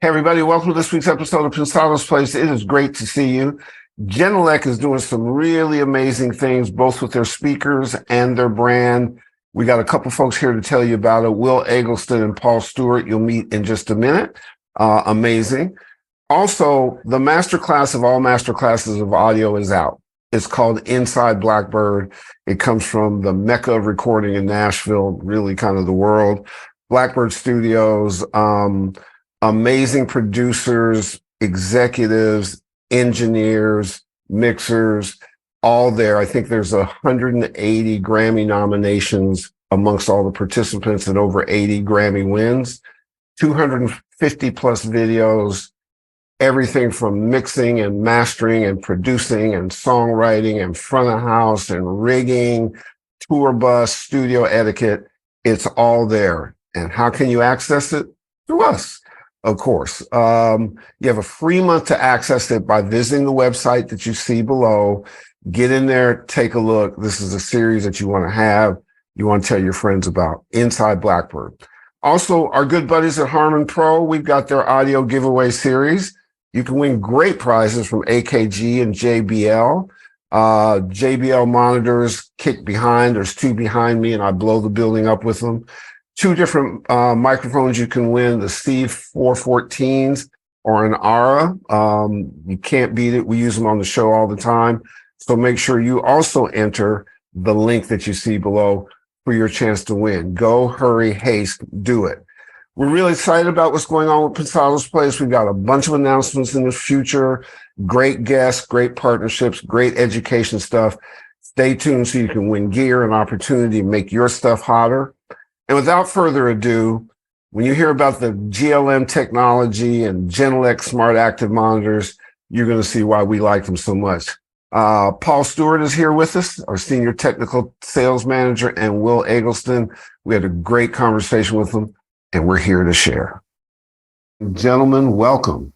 Hey, everybody, welcome to this week's episode of Pensado's Place. It is great to see you. Genelec is doing some really amazing things, both with their speakers and their brand. We got a couple folks here to tell you about it. Will Eggleston and Paul Stewart, you'll meet in just a minute. Amazing. Also, the masterclass of all masterclasses of audio is out. It's called Inside Blackbird. It comes from the mecca of recording in Nashville, really kind of the world. Blackbird Studios, amazing producers, executives, engineers, mixers, all there. I think there's 180 Grammy nominations amongst all the participants and over 80 Grammy wins, 250 plus videos, everything from mixing and mastering and producing and songwriting and front of house and rigging, tour bus, studio etiquette. It's all there. And how can you access it? Through us. Of course. You have a free month to access it by visiting the website that you see below. Get in there, take a look. This is a series that you want to have. You want to tell your friends about. Inside Blackbird. Also, our good buddies at Harman Pro, we've got their audio giveaway series. You can win great prizes from AKG and JBL. JBL monitors kick behind. There's two behind me, and I blow the building up with them. Two different microphones you can win, the Steve 414s or an Ara. You can't beat it. We use them on the show all the time. So make sure you also enter the link that you see below for your chance to win. Go, hurry, haste, do it. We're really excited about what's going on with Pensado's Place. We've got a bunch of announcements in the future, great guests, great partnerships, great education stuff. Stay tuned so you can win gear and opportunity to make your stuff hotter. And without further ado, when you hear about the GLM technology and Genelec smart active monitors, you're going to see why we like them so much. Paul Stewart is here with us, our senior technical sales manager, and Will Eggleston. We had a great conversation with them, and we're here to share. Gentlemen, welcome.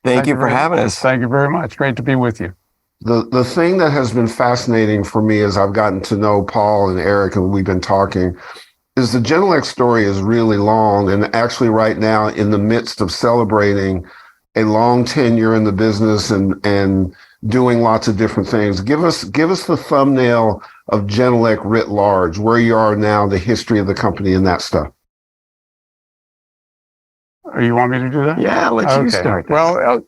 Thank you for having us. Thank you very much. Great to be with you. The thing that has been fascinating for me as I've gotten to know Paul and Eric, and we've been talking, is the Genelec story is really long, and actually right now in the midst of celebrating a long tenure in the business and doing lots of different things. Give us the thumbnail of Genelec writ large, where you are now, the history of the company and that stuff. You want me to do that? Yeah, you start. Well,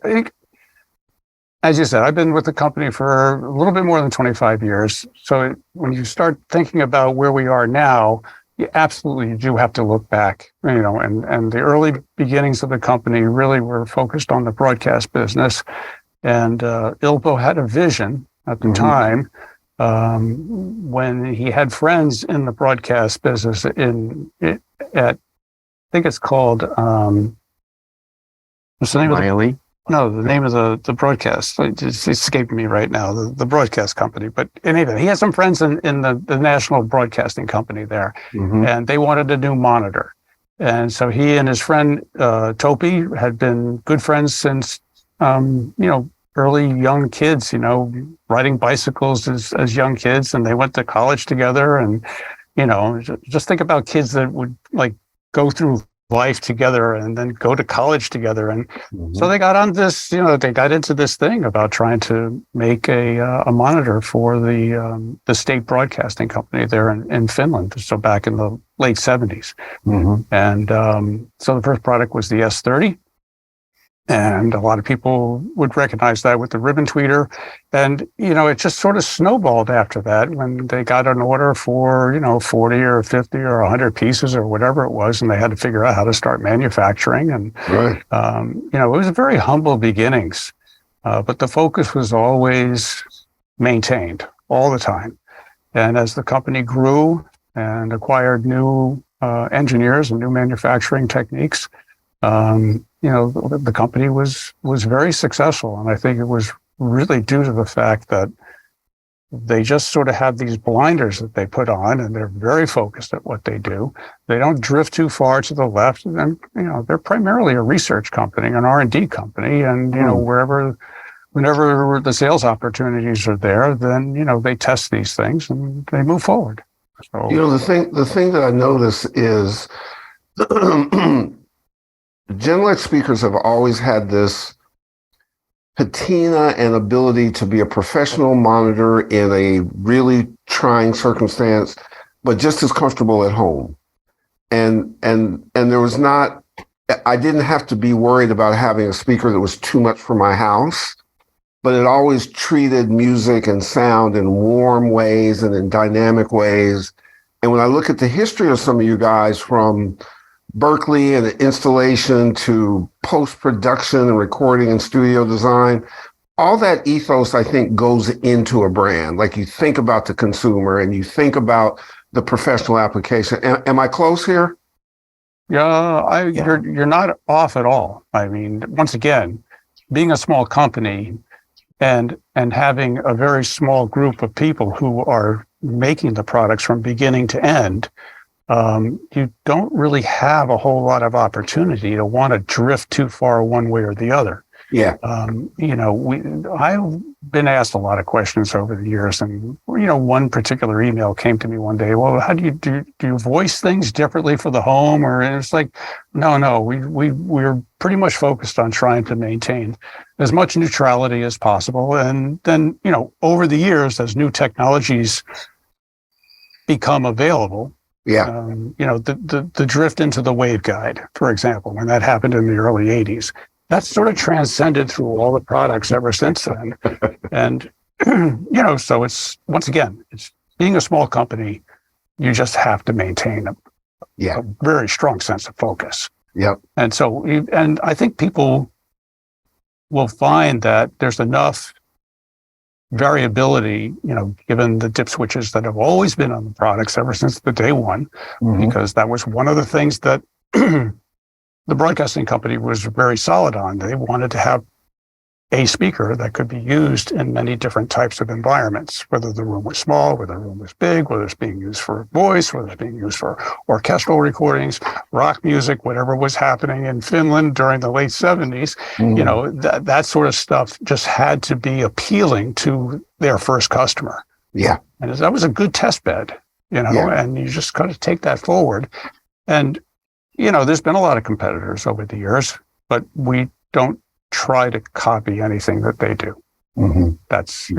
as you said, I've been with the company for a little bit more than 25 years. So when you start thinking about where we are now, you absolutely do have to look back, and the early beginnings of the company really were focused on the broadcast business. And Ilpo had a vision at the time when he had friends in the broadcast business at, I think it's called, what's the name Miley? No, the name of the broadcast, it's escaping me right now, the broadcast company. But anyway, he had some friends in the National Broadcasting Company there, and they wanted a new monitor. And so he and his friend, Topi, had been good friends since, early young kids, riding bicycles as young kids, and they went to college together. And, just think about kids that would go through life together and then go to college together. And so they got on this, they got into this thing about trying to make a monitor for the state broadcasting company there in Finland. So back in the late 70s. And so the first product was the S30. And a lot of people would recognize that with the ribbon tweeter. And, it just sort of snowballed after that when they got an order for, 40 or 50 or 100 pieces or whatever it was. And they had to figure out how to start manufacturing. And, it was very humble beginnings. But the focus was always maintained all the time. And as the company grew and acquired new engineers and new manufacturing techniques, the company was very successful. And I think it was really due to the fact that they just sort of have these blinders that they put on, and they're very focused at what they do. They don't drift too far to the left. And, they're primarily a research company, an R&D company. And, whenever the sales opportunities are there, then, they test these things and they move forward. So, the thing that I notice is Genelec speakers have always had this patina and ability to be a professional monitor in a really trying circumstance, but just as comfortable at home. And there was not, I didn't have to be worried about having a speaker that was too much for my house, but it always treated music and sound in warm ways and in dynamic ways. And when I look at the history of some of you guys, from Berkeley and installation to post-production and recording and studio design, all that ethos, I think, goes into a brand. Like, you think about the consumer and you think about the professional application. Am I close here? Yeah, you're not off at all. I mean, once again, being a small company and having a very small group of people who are making the products from beginning to end, you don't really have a whole lot of opportunity to want to drift too far one way or the other. Yeah. I've been asked a lot of questions over the years, and one particular email came to me one day. Well, how do you voice things differently for the home? Or, and it's like, no, we're pretty much focused on trying to maintain as much neutrality as possible. And then, over the years, as new technologies become available, the drift into the waveguide, for example, when that happened in the early 80s, that's sort of transcended through all the products ever since then. And, so it's, once again, it's being a small company, you just have to maintain a very strong sense of focus. Yep. And so, and I think people will find that there's enough variability, given the dip switches that have always been on the products ever since the day one, because that was one of the things that the broadcasting company was very solid on. They wanted to have a speaker that could be used in many different types of environments, whether the room was small, whether the room was big, whether it's being used for voice, whether it's being used for orchestral recordings, rock music, whatever was happening in Finland during the late 70s. That sort of stuff just had to be appealing to their first customer. Yeah. And that was a good test bed, and you just got to take that forward. And there's been a lot of competitors over the years, but we don't try to copy anything that they do. That's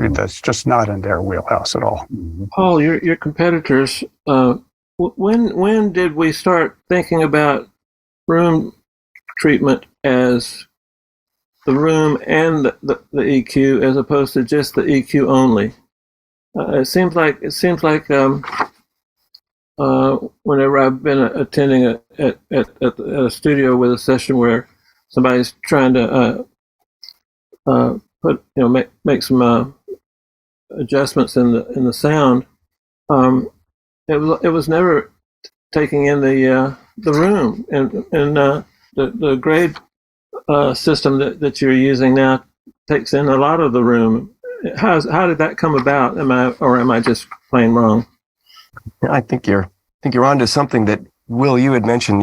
just not in their wheelhouse at all. Paul, your competitors, when did we start thinking about room treatment as the room and the EQ, as opposed to just the EQ only? It seems like whenever I've been attending at a studio with a session where somebody's trying to make some adjustments in the sound, it was never taking in the room, and the grade system that you're using now takes in a lot of the room. How did that come about? Am I just plain wrong? I think you're onto something that, Will, you had mentioned.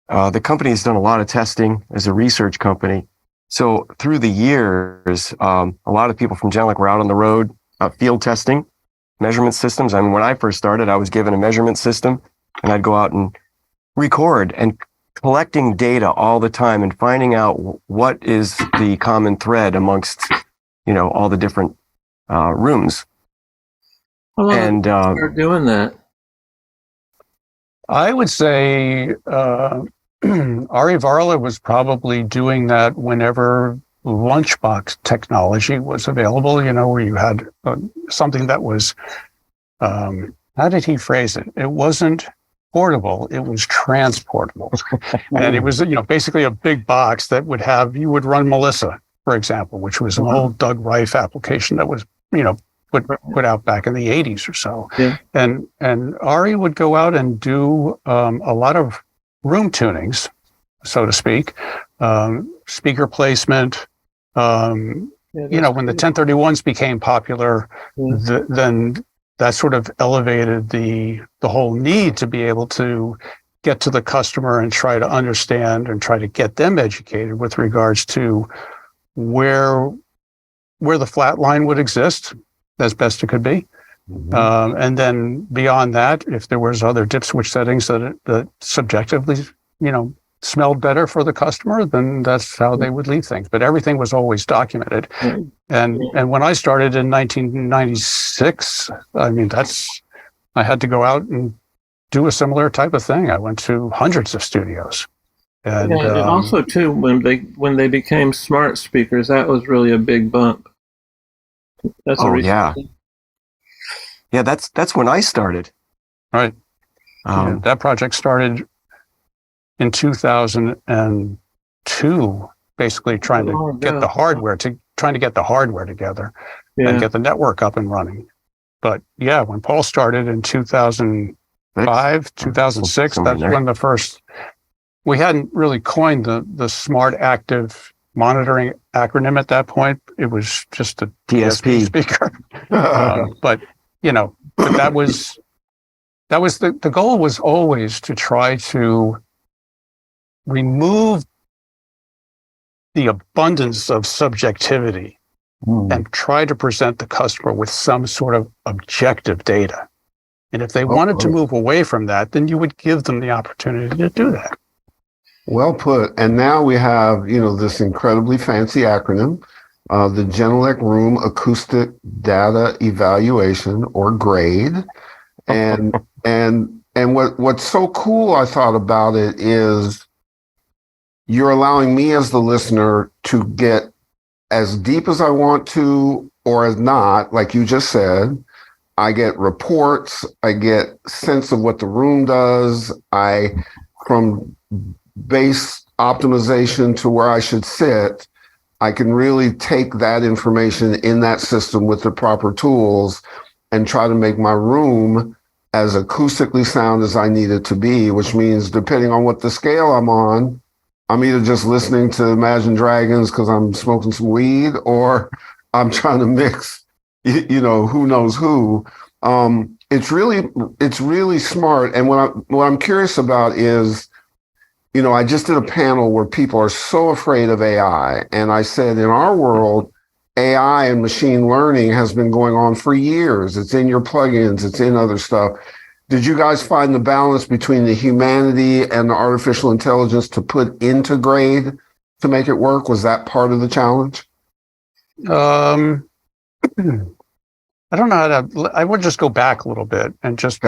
The company has done a lot of testing as a research company. So through the years, a lot of people from Genelec were out on the road, field testing measurement systems. I mean, when I first started, I was given a measurement system, and I'd go out and record and collecting data all the time and finding out what is the common thread amongst, all the different rooms. How long are doing that? I would say Ari Varla was probably doing that whenever lunchbox technology was available, where you had something that was, how did he phrase it? It wasn't portable, it was transportable. And it was, basically a big box that you would run Melissa, for example, which was an old Doug Reif application that was, put out back in the 80s or so. Yeah. And Ari would go out and do a lot of room tunings, so to speak, speaker placement. When the 1031s became popular, then that sort of elevated the whole need to be able to get to the customer and try to understand and try to get them educated with regards to where the flat line would exist as best it could be. And then beyond that, if there was other dip switch settings that subjectively, smelled better for the customer, then that's how they would leave things. But everything was always documented. And when I started in 1996, I mean, I had to go out and do a similar type of thing. I went to hundreds of studios. And, and also too, when they became smart speakers, that was really a big bump. That's yeah. Yeah, that's when I started. Right. That project started in 2002, basically trying to get the hardware together and get the network up and running. But yeah, when Paul started in 2005, 2006, that's when we hadn't really coined the smart active monitoring acronym at that point. It was just a DSP speaker. But that was the goal was always to try to remove the abundance of subjectivity and try to present the customer with some sort of objective data. And if they wanted to move away from that, then you would give them the opportunity to do that. Well put. And now we have, this incredibly fancy acronym, the Genelec Room Acoustic Data Evaluation, or GRADE. And what's so cool, I thought, about it is you're allowing me as the listener to get as deep as I want to or as not, like you just said. I get reports, I get sense of what the room does. From base optimization to where I should sit, I can really take that information in that system with the proper tools and try to make my room as acoustically sound as I need it to be, which means depending on what the scale I'm on, I'm either just listening to Imagine Dragons because I'm smoking some weed, or I'm trying to mix, who knows who. It's really smart. And what I'm curious about is, I just did a panel where people are so afraid of AI. And I said, in our world, AI and machine learning has been going on for years. It's in your plugins, it's in other stuff. Did you guys find the balance between the humanity and the artificial intelligence to put into GRADE to make it work? Was that part of the challenge? I don't know I would just go back a little bit and just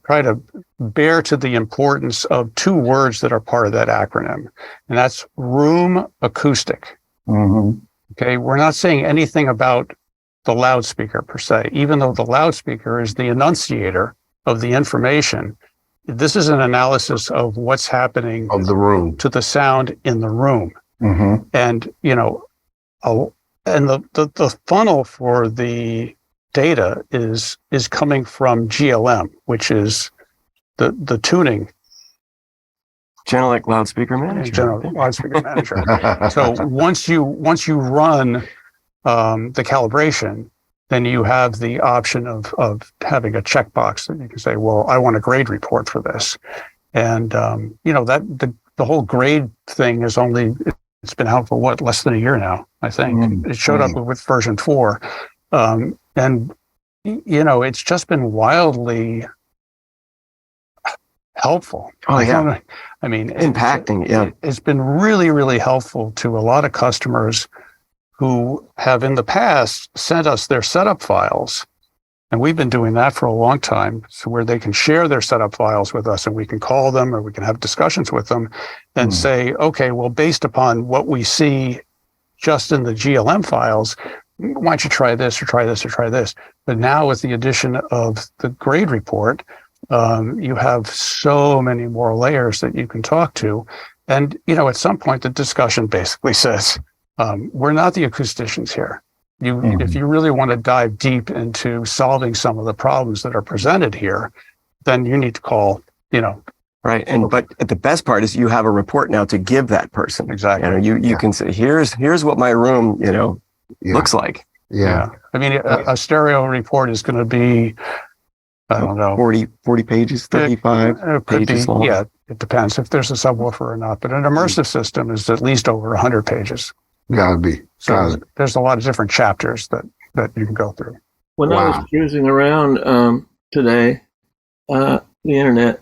try to bear to the importance of two words that are part of that acronym. And that's room acoustic. Mm-hmm. Okay. We're not saying anything about the loudspeaker per se, even though the loudspeaker is the enunciator of the information. This is an analysis of what's happening of the room to the sound in the room. Mm-hmm. And, and the funnel for the data is coming from GLM, which is the tuning. Genelec Loudspeaker Manager. Genelec Loudspeaker Manager. So once you run the calibration, then you have the option of having a checkbox that you can say, well, I want a grade report for this. And, that the whole grade thing is it's been out for less than a year now, I think. It showed up with version 4. And, it's just been wildly helpful. Oh, yeah. I mean, impacting. Yeah. It's been really, really helpful to a lot of customers who have in the past sent us their setup files. And we've been doing that for a long time, so where they can share their setup files with us and we can call them or we can have discussions with them and say, okay, well, based upon what we see just in the GLM files, why don't you try this or try this or try this? But now with the addition of the grade report, you have so many more layers that you can talk to. And, at some point, the discussion basically says, we're not the acousticians here. If you really want to dive deep into solving some of the problems that are presented here, then you need to call, Right. But the best part is you have a report now to give that person. Exactly. You can say, here's what my room, looks like. Yeah. I mean, a stereo report is going to be, I don't know, 40 pages, 35 pages long. Yeah, it depends if there's a subwoofer or not. But an immersive system is at least over 100 pages. Gotta be. So there's a lot of different chapters that you can go through. When I was cruising around today, the internet,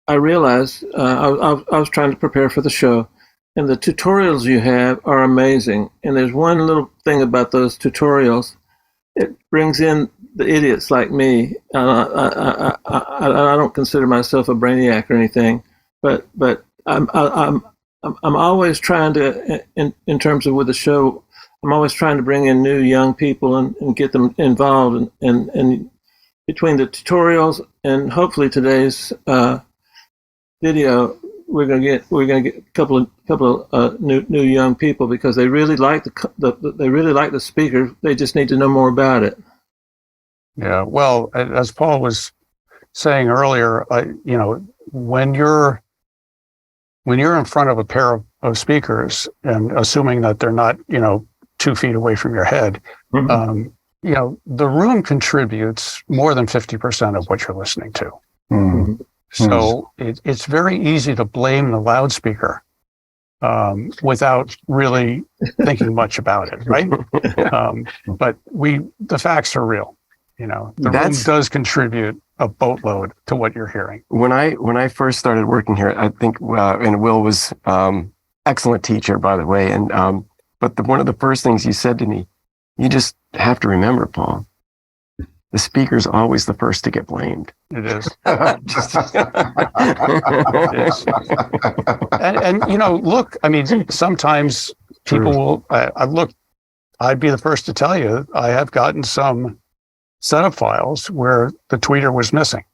I realized I was trying to prepare for the show, and the tutorials you have are amazing. And there's one little thing about those tutorials. It brings in the idiots like me. I don't consider myself a brainiac or anything, but I'm always trying to, in terms of with the show, I'm always trying to bring in new young people and get them involved. And between the tutorials and hopefully today's video, we're gonna get a couple of new young people, because they really like the speaker. They just need to know more about it. Yeah. Well, as Paul was saying earlier, when you're in front of a pair of speakers, and assuming that they're not 2 feet away from your head, Mm-hmm. The room contributes more than 50% of what you're listening to. Mm. So it's very easy to blame the loudspeaker without really thinking much about it, right? But the facts are real. The room does contribute a boatload to what you're hearing. When I first started working here, I think, and Will was excellent teacher, by the way. And but one of the first things you said to me, you just have to remember, Paul, the speaker's always the first to get blamed. It is. It is. And look, I mean, sometimes people will. I'd be the first to tell you, I have gotten some setup files where the tweeter was missing.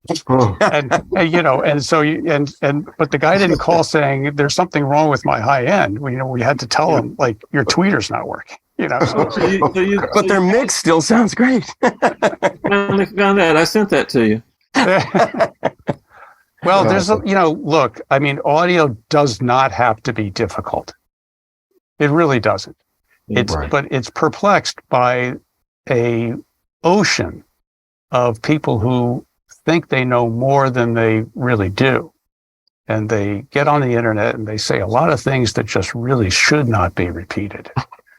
and so but the guy didn't call saying there's something wrong with my high end. We had to tell him, like, your tweeter's not working. But their mix still sounds great. I found that. I sent that to you. Well, there's look, I mean, audio does not have to be difficult. It really doesn't. But it's perplexed by a ocean of people who think they know more than they really do. And they get on the internet and they say a lot of things that just really should not be repeated.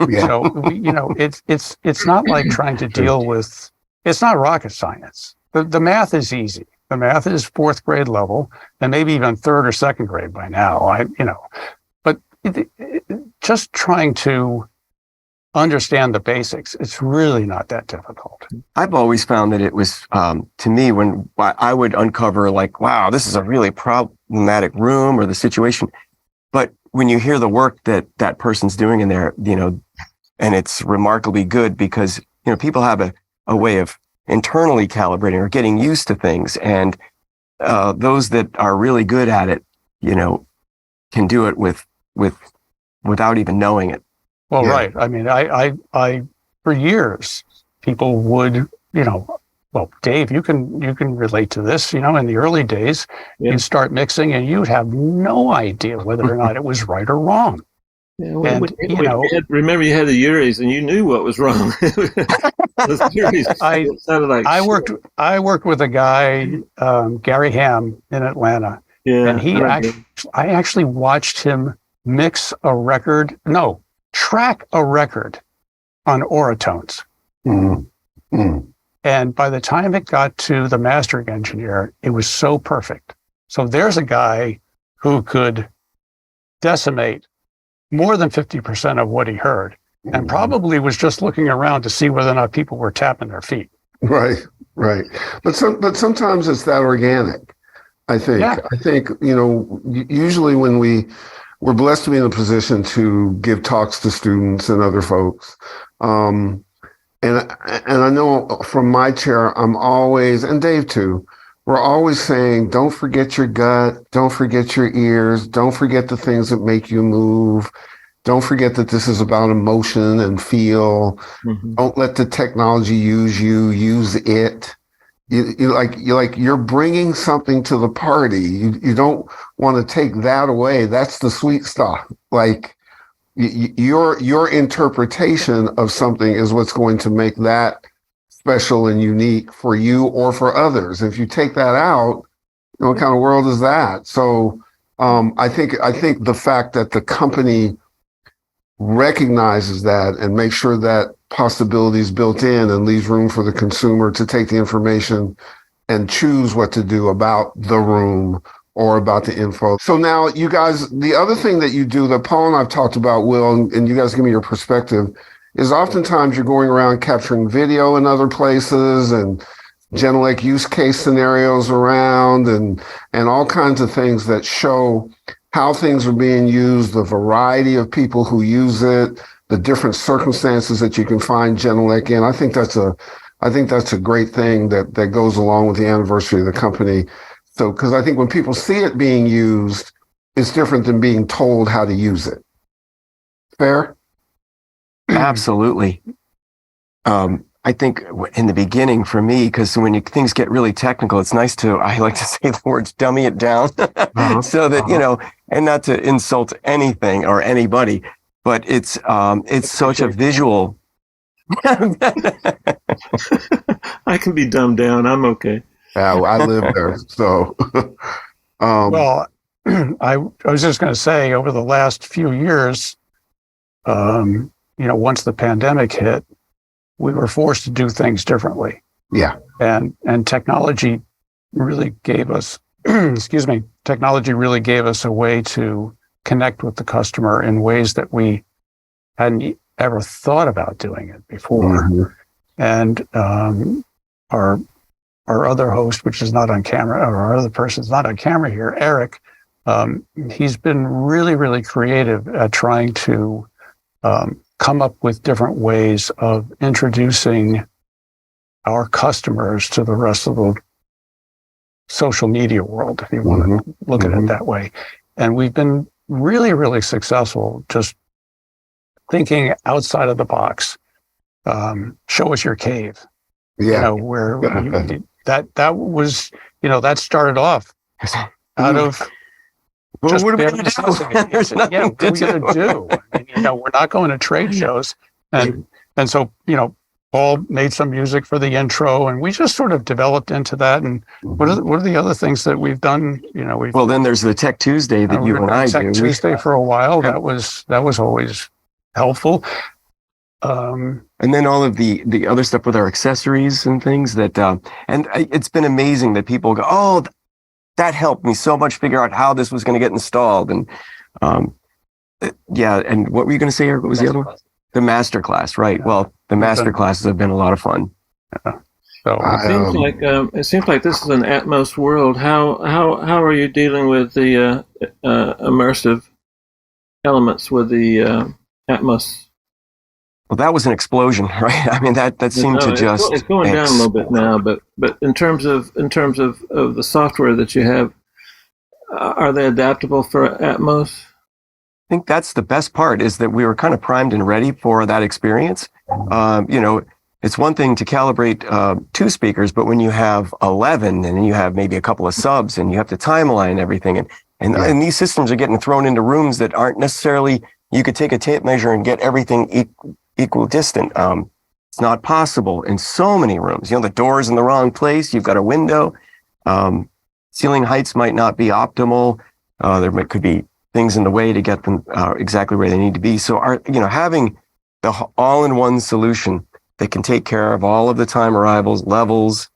Yeah. So it's not like trying to deal with, it's not rocket science. The math is easy. The math is 4th grade level, and maybe even 3rd or 2nd grade by now. But just trying to understand the basics, it's really not that difficult. I've always found that it was, to me, when I would uncover, like, wow, this is a really problematic room or the situation. But when you hear the work that that person's doing in there, and it's remarkably good, because, people have a way of internally calibrating or getting used to things. And those that are really good at it, can do it without even knowing it. Well, Yeah. right. I mean, I for years, people would, well, Dave, you can relate to this. In the early days, you'd start mixing and you'd have no idea whether or not it was right or wrong. Yeah, remember, you had the Uris, and you knew what was wrong. I worked with a guy, Gary Ham, in Atlanta, and I actually watched him track a record on Oratones. Mm-hmm. Mm-hmm. And by the time it got to the mastering engineer, it was so perfect. So there's a guy who could decimate more than 50% of what he heard, and probably was just looking around to see whether or not people were tapping their feet. Right. But sometimes it's that organic, I think. Yeah. I think, usually when we're blessed to be in a position to give talks to students and other folks. And I know from my chair, I'm always, and Dave too, we're always saying, don't forget your gut, don't forget your ears, don't forget the things that make you move. Don't forget that this is about emotion and feel. Mm-hmm. Don't let the technology use you, use it. You're bringing something to the party. You don't want to take that away. That's the sweet stuff. Like your interpretation of something is what's going to make that special and unique for you or for others. If you take that out, what kind of world is that? So I think the fact that the company recognizes that and makes sure that possibility is built in and leaves room for the consumer to take the information and choose what to do about the room or about the info. So now you guys, the other thing that you do that Paul and I've talked about, Will, and you guys give me your perspective, is oftentimes you're going around capturing video in other places and Genelec use case scenarios around and all kinds of things that show how things are being used, the variety of people who use it, the different circumstances that you can find Genelec in. I think that's a great thing that goes along with the anniversary of the company. So, because I think when people see it being used, it's different than being told how to use it. Fair? Absolutely. I think in the beginning for me, because when things get really technical, it's nice I like to say the words, dummy it down so that, and not to insult anything or anybody, but it's such a visual. I can be dumbed down. I'm okay. Yeah, I live there. So, well, I was just going to say over the last few years, once the pandemic hit, we were forced to do things differently. Yeah. And technology really gave us, technology really gave us a way to connect with the customer in ways that we hadn't ever thought about doing it before. Mm-hmm. And our other host, which is not on camera, or our other person's not on camera here, Eric, he's been really, really creative at trying to come up with different ways of introducing our customers to the rest of the social media world, if you want to look at it that way. And we've been really, really successful just thinking outside of the box. Show us your cave. Yeah. Where that was, that started off out of what are we going to do? There's nothing what are we going to do? I mean, we're not going to trade shows. And so, Paul made some music for the intro and we just sort of developed into that. And what are the other things that we've done? Well, then there's the Tech Tuesday that you and I do. Tech Tuesday for a while. That was always helpful. And then all of the other stuff with our accessories and things that, and it's been amazing that people go, oh, that helped me so much figure out how this was going to get installed. And yeah. And what were you going to say, Eric? What was the other one? The masterclass, right? Yeah. Well, the masterclasses have been a lot of fun. Yeah. So it seems like this is an Atmos world. How are you dealing with the immersive elements with the Atmos? Well, that was an explosion, right? I mean, that seemed to just it's going down a little bit now, but in terms of the software that you have, are they adaptable for Atmos? I think that's the best part, is that we were kind of primed and ready for that experience. It's one thing to calibrate 2 speakers, but when you have 11 and then you have maybe a couple of subs and you have to timeline everything, and these systems are getting thrown into rooms that aren't necessarily, you could take a tape measure and get everything equal distant. It's not possible in so many rooms. The door's in the wrong place. You've got a window. Ceiling heights might not be optimal. Could be things in the way to get them exactly where they need to be. So having the all-in-one solution that can take care of all of the time arrivals, levels,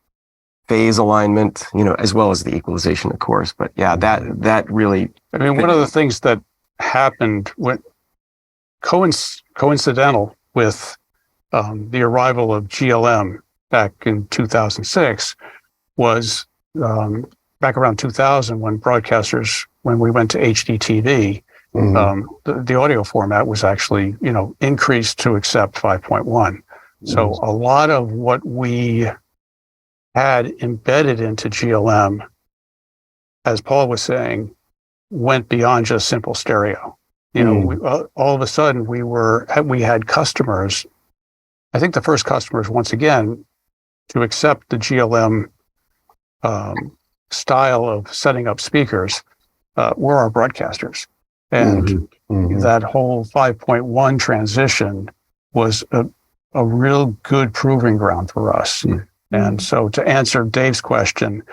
phase alignment, as well as the equalization, of course. But yeah, that really. I mean, one of the things that happened when coincidental with the arrival of GLM back in 2006 was back around 2000 when we went to HDTV, the audio format was actually, increased to accept 5.1. So a lot of what we had embedded into GLM, as Paul was saying, went beyond just simple stereo. All of a sudden we had customers. I think the first customers, once again, to accept the GLM style of setting up speakers were our broadcasters. And that whole 5.1 transition was a real good proving ground for us. And so to answer Dave's question,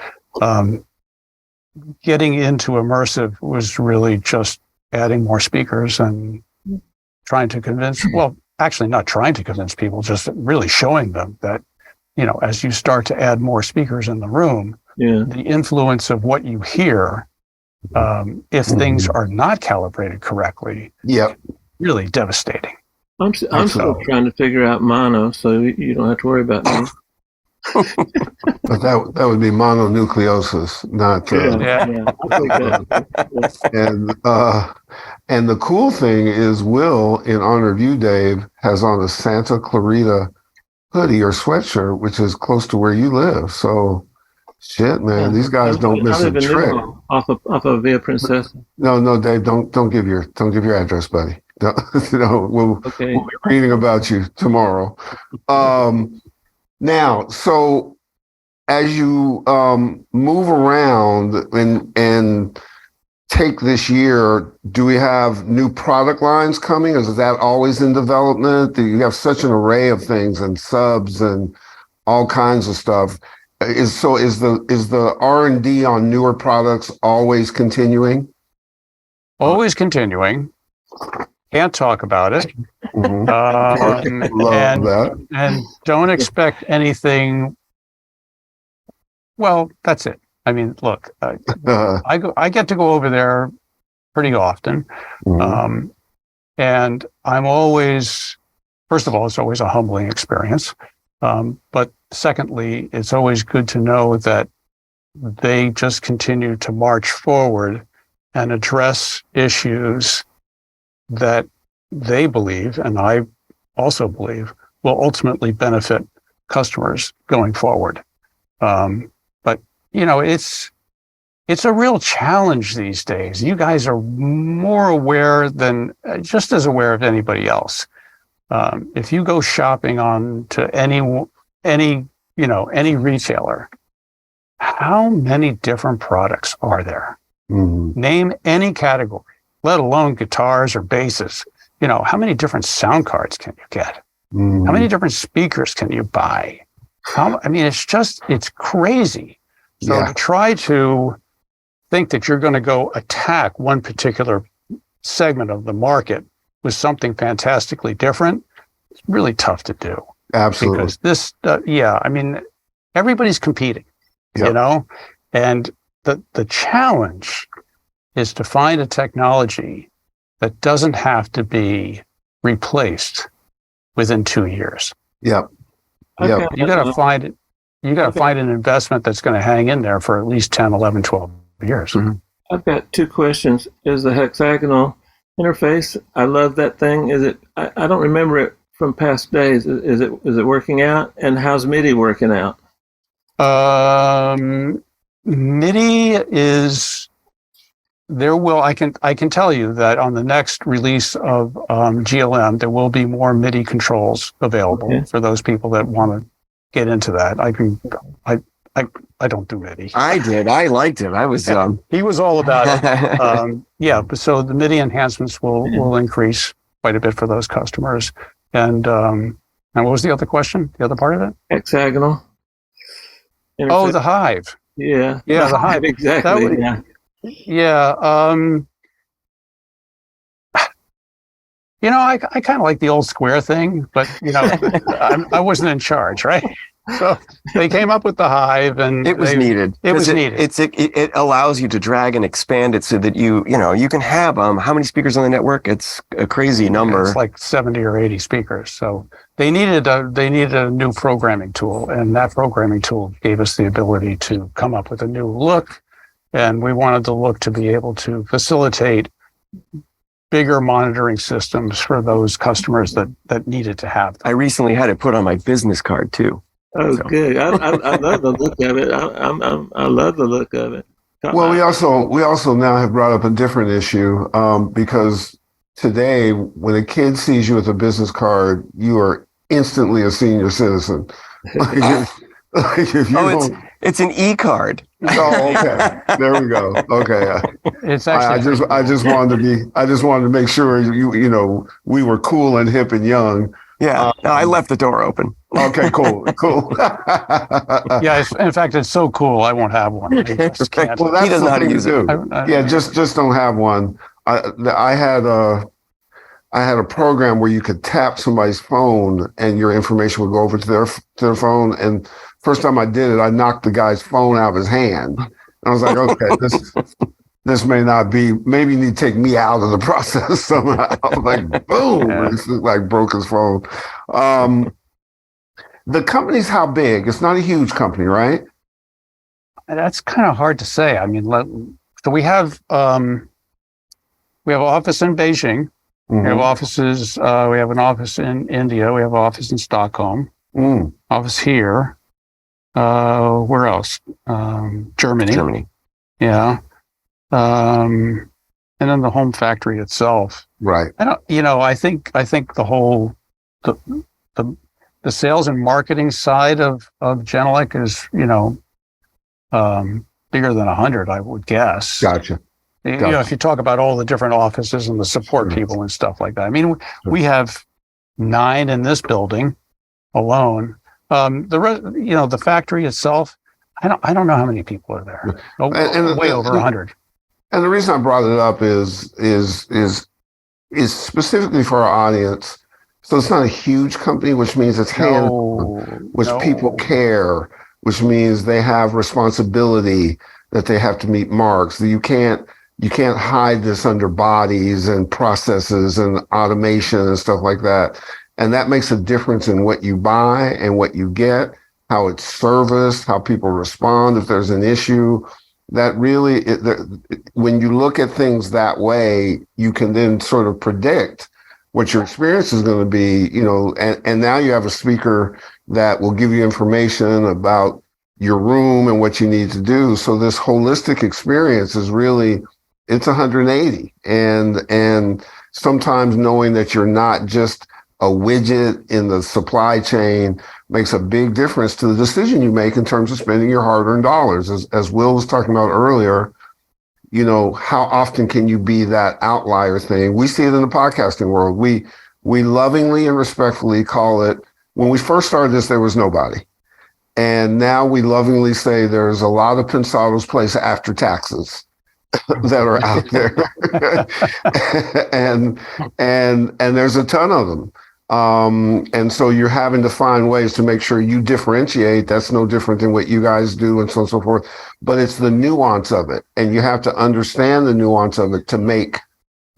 getting into immersive was really just adding more speakers and trying to convince, well, actually not trying to convince people, just really showing them that as you start to add more speakers in the room, the influence of what you hear, if things are not calibrated correctly, really devastating. I'm still trying to figure out mono, so you don't have to worry about me. But that would be mononucleosis, not. And the cool thing is, Will, in honor of you, Dave, has on a Santa Clarita hoodie or sweatshirt, which is close to where you live. So, shit, man, these guys don't miss a trick. Off of Via Princesa. No, Dave, don't give your address, buddy. We'll be reading about you tomorrow. Now, so as you move around and take this year, do we have new product lines coming? Is that always in development? Do you have such an array of things and subs and all kinds of stuff? Is the R&D on newer products always continuing? Always continuing. Can't talk about it. Love that. And don't expect anything. Well, that's it. I mean, look, I get to go over there pretty often. And I'm always, first of all, it's always a humbling experience. But secondly, it's always good to know that they just continue to march forward and address issues that they believe, and I also believe, will ultimately benefit customers going forward. But it's a real challenge these days. You guys are more aware than, just as aware of anybody else. If you go shopping on to any retailer, how many different products are there? Name any category, let alone guitars or basses. How many different sound cards can you get? How many different speakers can you buy? It's crazy. So to try to think that you're going to go attack one particular segment of the market with something fantastically different, it's really tough to do. Absolutely. Because this, everybody's competing, and the challenge is to find a technology that doesn't have to be replaced within 2 years. Yep. You got to find it. You got to find an investment that's going to hang in there for at least 10, 11, 12 years. I've got two questions. Is the hexagonal interface, I love that thing. Is it, I don't remember it from past days. Is it working out? And how's MIDI working out? MIDI is, I can tell you that on the next release of GLM, there will be more MIDI controls available for those people that want to get into that. I don't do MIDI. I did. I liked it. I was. He was all about it. But so the MIDI enhancements will increase quite a bit for those customers. And what was the other question? The other part of it? Hexagonal. Oh, the Hive. Yeah. Yeah, the Hive. Exactly. I kind of like the old square thing, but I wasn't in charge, right? So they came up with the Hive, and it was needed. It was needed. It allows you to drag and expand it so that you can have how many speakers on the network? It's a crazy number. It's like 70 or 80 speakers. So they needed a new programming tool, and that programming tool gave us the ability to come up with a new look, and we wanted the look to be able to facilitate bigger monitoring systems for those customers that needed to have them. I recently had it put on my business card too. Oh, good. I love the look of it. I love the look of it. Well, we also now have brought up a different issue because today, when a kid sees you with a business card, you are instantly a senior citizen. It's an e-card. Oh, okay. There we go. Okay. It's actually. I just wanted to make sure we were cool and hip and young. Yeah. No, I left the door open. Okay. Cool. Yeah. In fact, it's so cool. I won't have one. Well, that's he doesn't know how to use it. Just don't have one. I I had a program where you could tap somebody's phone and your information would go over to their phone. And first time I did it, I knocked the guy's phone out of his hand. And I was like, okay, this may not be, maybe you need to take me out of the process somehow. Like, boom, it's like broke his phone. The company's how big? It's not a huge company, right? That's kind of hard to say. I mean, so we have office in Beijing. We have offices. We have an office in India. We have an office in Stockholm. Office here. Where else? Germany. Yeah. And then the home factory itself. Right. I think the whole the sales and marketing side of Genelec is bigger than 100, I would guess. Gotcha. If you talk about all the different offices and the support people and stuff like that. I mean, we have 9 in this building alone. The factory itself, I don't know how many people are there. Way over 100. And the reason I brought it up is specifically for our audience. So it's not a huge company, which means it's hands-on, which people care, which means they have responsibility, that they have to meet marks. You can't hide this under bodies and processes and automation and stuff like that. And that makes a difference in what you buy and what you get, how it's serviced, how people respond if there's an issue. That really, when you look at things that way, you can then sort of predict what your experience is going to be, and now you have a speaker that will give you information about your room and what you need to do. So this holistic experience is really, it's 180. And sometimes knowing that you're not just a widget in the supply chain makes a big difference to the decision you make in terms of spending your hard-earned dollars. As Will was talking about earlier, how often can you be that outlier thing? We see it in the podcasting world. We lovingly and respectfully call it, when we first started this, there was nobody. And now we lovingly say there's a lot of Pensado's place after taxes that are out there. and there's a ton of them. And so you're having to find ways to make sure you differentiate. That's no different than what you guys do and so on and so forth. But it's the nuance of it. And you have to understand the nuance of it to make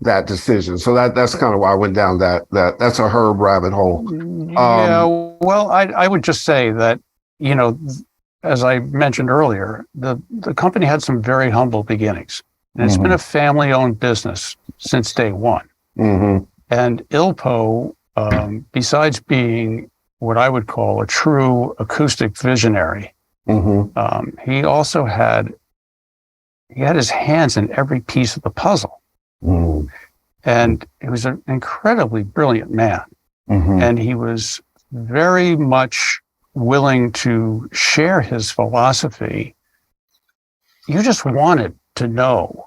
that decision. So that's kind of why I went down that's a herb rabbit hole. Well, I would just say that, as I mentioned earlier, the company had some very humble beginnings. And it's been a family-owned business since day one. And Ilpo, besides being what I would call a true acoustic visionary, he also had his hands in every piece of the puzzle. And he was an incredibly brilliant man. And he was very much willing to share his philosophy. You just wanted to know,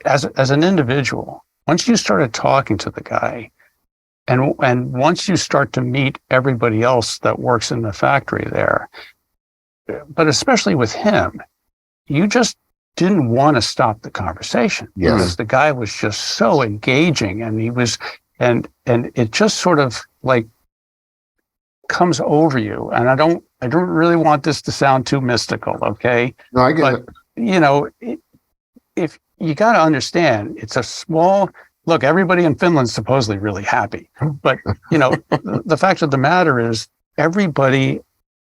as an individual, once you started talking to the guy, and once you start to meet everybody else that works in the factory there, but especially with him, you just didn't want to stop the conversation because the guy was just so engaging, and he was, and it just sort of like comes over you. And I don't really want this to sound too mystical, okay? No, I get it. If you got to understand, it's a small. Look, everybody in Finland's supposedly really happy, but the fact of the matter is, everybody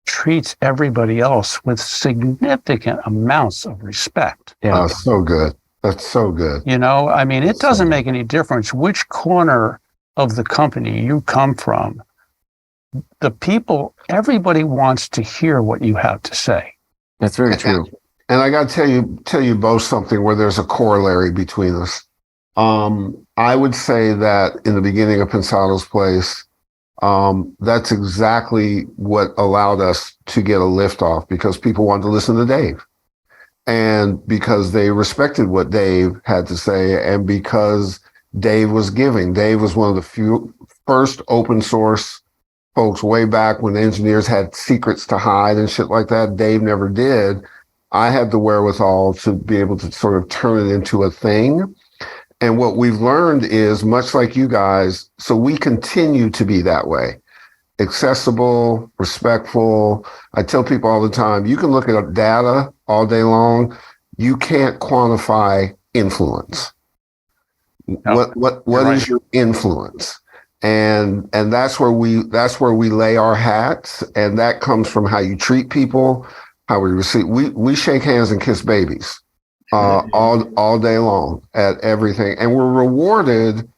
treats everybody else with significant amounts of respect. Oh, so good. That's so good. I mean, it doesn't make any difference which corner of the company you come from. The people, everybody wants to hear what you have to say. That's very true. And I got to tell you both something where there's a corollary between us. I would say that in the beginning of Pensado's place, that's exactly what allowed us to get a lift off, because people wanted to listen to Dave, and because they respected what Dave had to say, and because Dave was giving. Dave was one of the first open source folks way back when engineers had secrets to hide and shit like that. Dave never did. I had the wherewithal to be able to sort of turn it into a thing. And what we've learned is, much like you guys, so we continue to be that way. Accessible, respectful. I tell people all the time, you can look at data all day long. You can't quantify influence. No, What right. is your influence? And that's where we lay our hats, and that comes from how you treat people, how we receive. We shake hands and kiss babies all day long at everything, and we're rewarded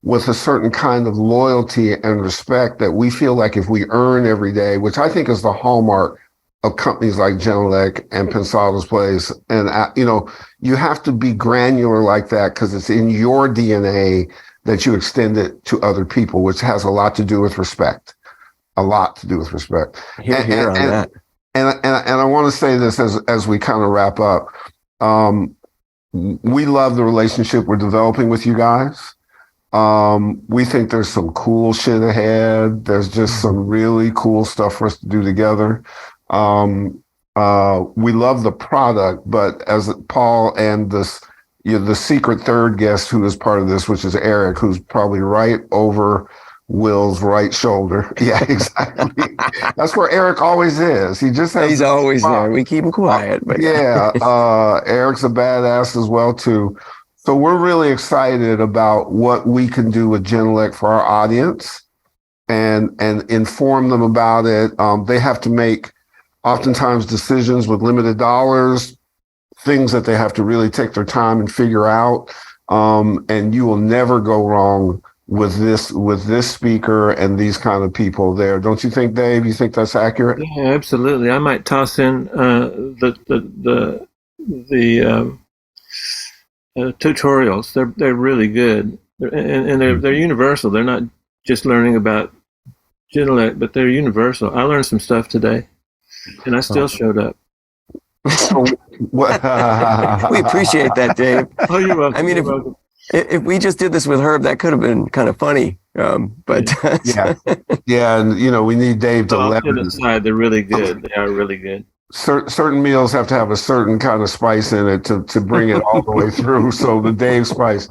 with a certain kind of loyalty and respect that we feel like if we earn every day, which I think is the hallmark of companies like Genelec and Pensado's Place. And, you have to be granular like that because it's in your DNA that you extend it to other people, which has a lot to do with respect. A lot to do with respect. Here on that. And I want to say this as we kind of wrap up. We love the relationship we're developing with you guys. We think there's some cool shit ahead. There's just some really cool stuff for us to do together. We love the product, but as Paul and the secret third guest who is part of this, which is Eric, who's probably right over Will's right shoulder. Yeah, exactly. That's where Eric always is. He just has. He's always there. We keep him quiet, but yeah. Eric's a badass as well too. So we're really excited about what we can do with Genelec for our audience and inform them about it. They have to make oftentimes decisions with limited dollars, things that they have to really take their time and figure out. And you will never go wrong with this speaker and these kind of people there. Don't you think, Dave? You think that's accurate? Yeah, absolutely. I might toss in the tutorials. They're really good, and they're universal. They're not just learning about Genelec, but they're universal. I learned some stuff today, and I still showed up. we appreciate that, Dave. Oh, you're welcome. I mean, if we just did this with Herb, that could have been kind of funny. But yeah, and we need Dave to leverage. Aside, they're really good. They are really good. Certain meals have to have a certain kind of spice in it to bring it all the way through. So the Dave spice.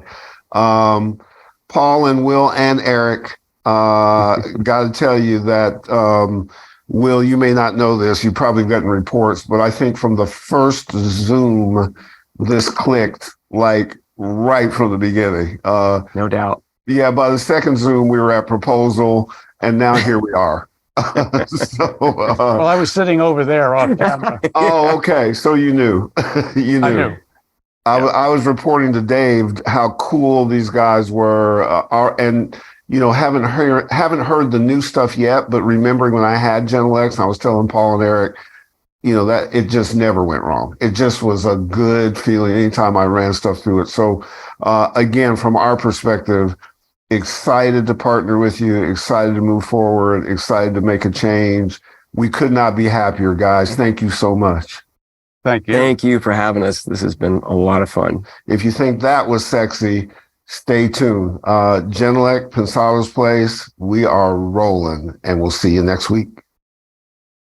Paul and Will and Eric, got to tell you that, Will, you may not know this. You've probably gotten reports, but I think from the first Zoom, this clicked like right from the beginning. no doubt. Yeah, by the second Zoom, we were at proposal, and now here we are. Well, I was sitting over there off camera. Oh, okay. So you knew. You knew. I knew. I was reporting to Dave how cool these guys were, and haven't heard the new stuff yet. But remembering when I had Genelec, and I was telling Paul and Eric, that it just never went wrong. It just was a good feeling anytime I ran stuff through it. So again, from our perspective, excited to partner with you, excited to move forward, excited to make a change. We could not be happier, guys. Thank you so much. Thank you. Thank you for having us. This has been a lot of fun. If you think that was sexy, stay tuned. Genelec, Pensado's Place, we are rolling, and we'll see you next week.